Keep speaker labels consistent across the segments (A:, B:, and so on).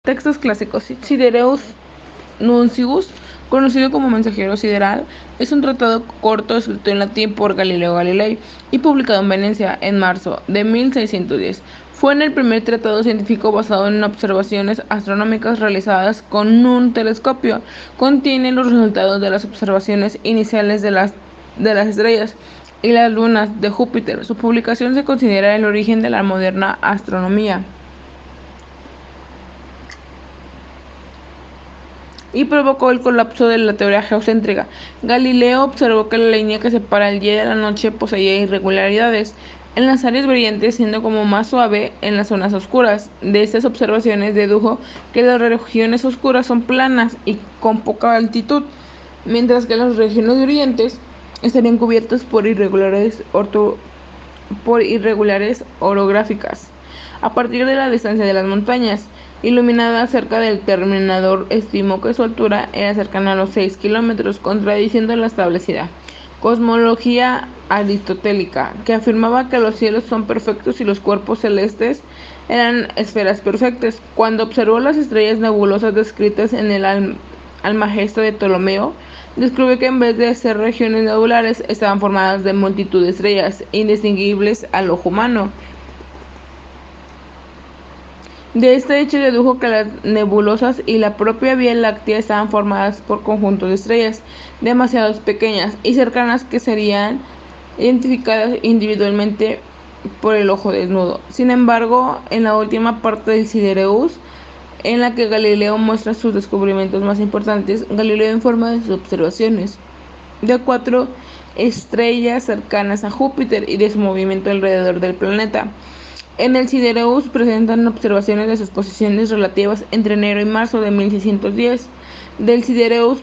A: Textos clásicos. Sidereus Nuncius, conocido como Mensajero Sideral, es un tratado corto escrito en latín por Galileo Galilei y publicado en Venecia en marzo de 1610. Fue el primer tratado científico basado en observaciones astronómicas realizadas con un telescopio. Contiene los resultados de las observaciones iniciales de las estrellas y las lunas de Júpiter. Su publicación se considera el origen de la moderna astronomía y provocó el colapso de la teoría geocéntrica. Galileo observó que la línea que separa el día de la noche poseía irregularidades en las áreas brillantes, siendo como más suave en las zonas oscuras. De estas observaciones dedujo que las regiones oscuras son planas y con poca altitud, mientras que las regiones brillantes estarían cubiertas por irregulares orográficas. A partir de la distancia de las montañas iluminada cerca del terminador, estimó que su altura era cercana a los 6 kilómetros, contradiciendo la establecida cosmología aristotélica, que afirmaba que los cielos son perfectos y los cuerpos celestes eran esferas perfectas. Cuando observó las estrellas nebulosas descritas en el Almagesta de Ptolomeo, descubrió que en vez de ser regiones nebulares, estaban formadas de multitud de estrellas indistinguibles al ojo humano. De este hecho dedujo que las nebulosas y la propia Vía Láctea estaban formadas por conjuntos de estrellas demasiado pequeñas y cercanas que serían identificadas individualmente por el ojo desnudo. Sin embargo, en la última parte del Sidereus, en la que Galileo muestra sus descubrimientos más importantes, Galileo informa de sus observaciones de 4 estrellas cercanas a Júpiter y de su movimiento alrededor del planeta. En el Sidereus presentan observaciones de sus posiciones relativas entre enero y marzo de 1610 del Sidereus,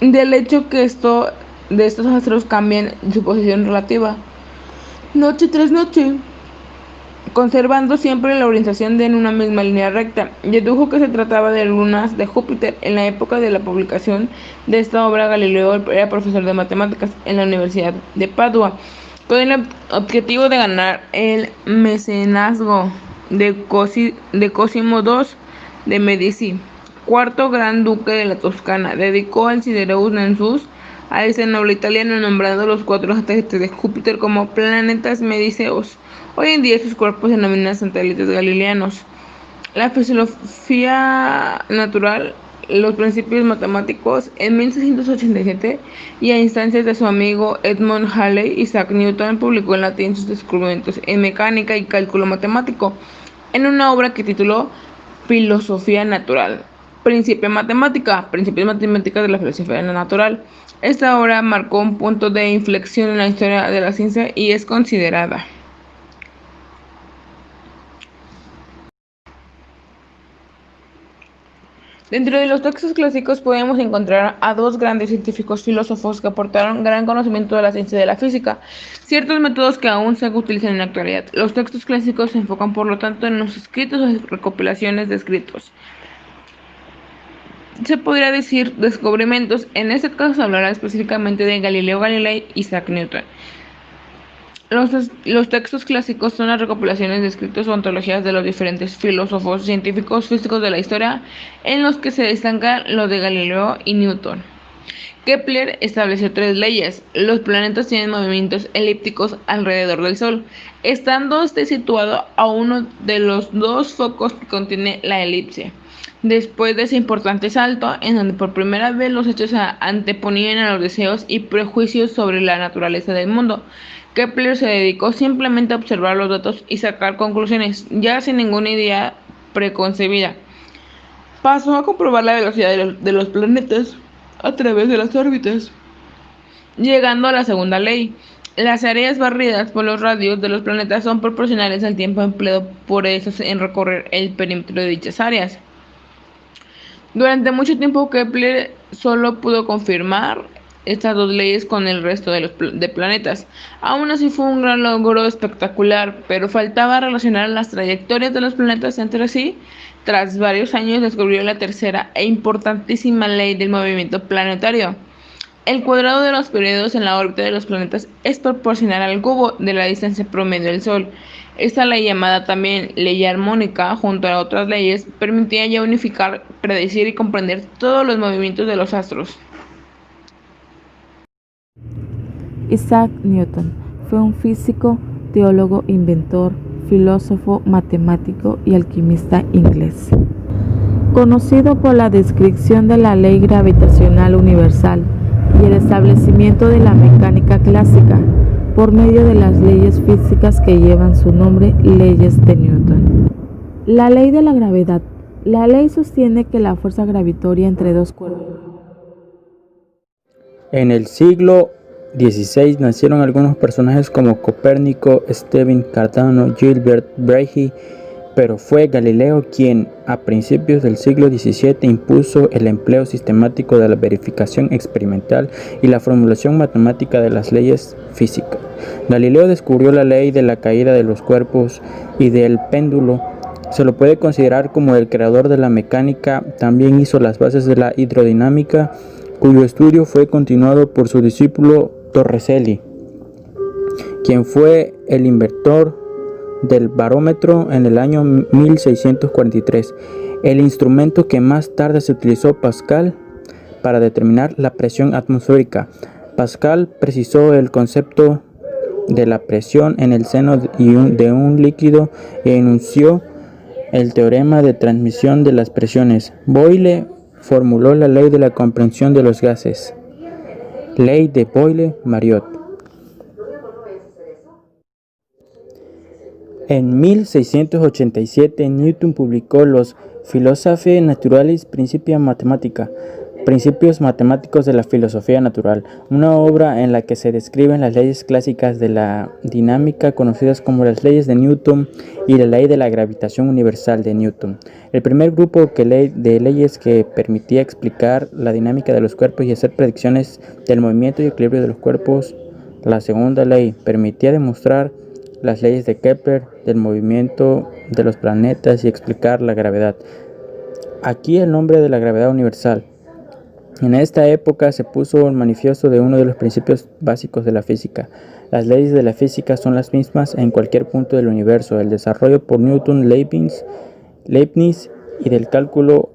A: del hecho que de estos astros cambian su posición relativa noche tras noche, conservando siempre la orientación en una misma línea recta. Dedujo que se trataba de lunas de Júpiter. En la época de la publicación de esta obra, Galileo era profesor de matemáticas en la Universidad de Padua, con el objetivo de ganar el mecenazgo de Cosimo II de Medici, cuarto gran duque de la Toscana. Dedicó al Sidereus Nuncius a ese noble italiano, nombrando los 4 satélites de Júpiter como planetas mediceos. Hoy en día sus cuerpos se denominan satélites galileanos. La filosofía natural, los principios matemáticos. En 1687, y a instancias de su amigo Edmund Halley, Isaac Newton publicó en latín sus descubrimientos en mecánica y cálculo matemático en una obra que tituló Filosofía natural. Principios matemáticas de la filosofía natural. Esta obra marcó un punto de inflexión en la historia de la ciencia y es considerada Dentro de los textos clásicos podemos encontrar a 2 grandes científicos filósofos que aportaron gran conocimiento de la ciencia de la física, ciertos métodos que aún se utilizan en la actualidad. Los textos clásicos se enfocan, por lo tanto, en los escritos o recopilaciones de escritos. Se podría decir descubrimientos. En este caso se hablará específicamente de Galileo Galilei y Isaac Newton. Los textos clásicos son las recopilaciones de escritos o antologías de los diferentes filósofos, científicos, físicos de la historia, en los que se destacan los de Galileo y Newton. Kepler estableció 3 leyes. Los planetas tienen movimientos elípticos alrededor del Sol, estando este situado a uno de los 2 focos que contiene la elipse. Después de ese importante salto, en donde por primera vez los hechos se anteponían a los deseos y prejuicios sobre la naturaleza del mundo, Kepler se dedicó simplemente a observar los datos y sacar conclusiones, ya sin ninguna idea preconcebida. Pasó a comprobar la velocidad de los planetas a través de las órbitas, llegando a la segunda ley. Las áreas barridas por los radios de los planetas son proporcionales al tiempo empleado por estos en recorrer el perímetro de dichas áreas. Durante mucho tiempo Kepler solo pudo confirmar estas 2 leyes con el resto de planetas. Aún así fue un gran logro espectacular, pero faltaba relacionar las trayectorias de los planetas entre sí. Tras varios años descubrió la tercera e importantísima ley del movimiento planetario. El cuadrado de los periodos en la órbita de los planetas es proporcional al cubo de la distancia promedio del Sol. Esta ley, llamada también ley armónica, junto a otras leyes, permitía ya unificar, predecir y comprender todos los movimientos de los astros.
B: Isaac Newton fue un físico, teólogo, inventor, filósofo, matemático y alquimista inglés. Conocido por la descripción de la ley gravitacional universal y el establecimiento de la mecánica clásica por medio de las leyes físicas que llevan su nombre, leyes de Newton. La ley de la gravedad. La ley sostiene que la fuerza gravitatoria entre dos cuerpos.
C: En el siglo XVI nacieron algunos personajes como Copérnico, Stephen Cardano, Gilbert Brahe, pero fue Galileo quien, a principios del siglo XVII, impuso el empleo sistemático de la verificación experimental y la formulación matemática de las leyes físicas. Galileo descubrió la ley de la caída de los cuerpos y del péndulo. Se lo puede considerar como el creador de la mecánica. También hizo las bases de la hidrodinámica, cuyo estudio fue continuado por su discípulo Torricelli, quien fue el inventor del barómetro en el año 1643, el instrumento que más tarde se utilizó Pascal para determinar la presión atmosférica. Pascal precisó el concepto de la presión en el seno de un líquido e enunció el teorema de transmisión de las presiones. Boyle formuló la ley de la compresión de los gases, ley de Boyle-Mariotte. En 1687 Newton publicó los Philosophiae Naturalis Principia Mathematica, Principios Matemáticos de la Filosofía Natural, una obra en la que se describen las leyes clásicas de la dinámica conocidas como las leyes de Newton y la ley de la gravitación universal de Newton. El primer grupo de leyes que permitía explicar la dinámica de los cuerpos y hacer predicciones del movimiento y equilibrio de los cuerpos. La segunda ley permitía demostrar las leyes de Kepler del movimiento de los planetas y explicar la gravedad. Aquí el nombre de la gravedad universal. En esta época se puso en manifiesto de uno de los principios básicos de la física. Las leyes de la física son las mismas en cualquier punto del universo. El desarrollo por Newton, Leibniz y del cálculo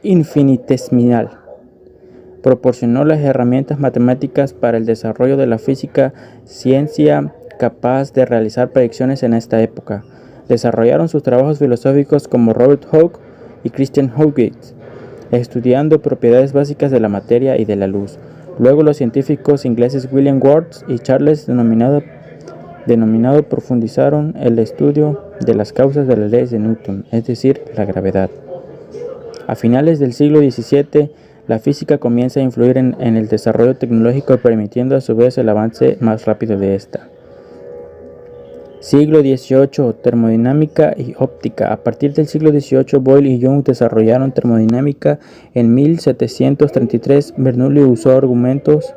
C: infinitesimal proporcionó las herramientas matemáticas para el desarrollo de la física, ciencia capaz de realizar predicciones en esta época. Desarrollaron sus trabajos filosóficos como Robert Hooke y Christian Huygens, estudiando propiedades básicas de la materia y de la luz. Luego los científicos ingleses William Worth y Charles denominado profundizaron el estudio de las causas de las leyes de Newton, es decir, la gravedad. A finales del siglo XVII, la física comienza a influir en el desarrollo tecnológico, permitiendo a su vez el avance más rápido de esta. Siglo XVIII, termodinámica y óptica. A partir del siglo XVIII, Boyle y Young desarrollaron termodinámica. En 1733, Bernoulli usó argumentos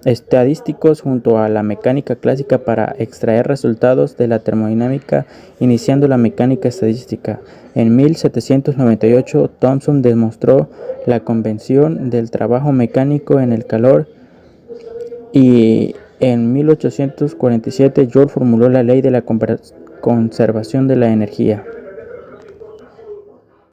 C: estadísticos junto a la mecánica clásica para extraer resultados de la termodinámica, iniciando la mecánica estadística. En 1798, Thomson demostró la convención del trabajo mecánico en el calor y en 1847 Joule formuló la ley de la conservación de la energía.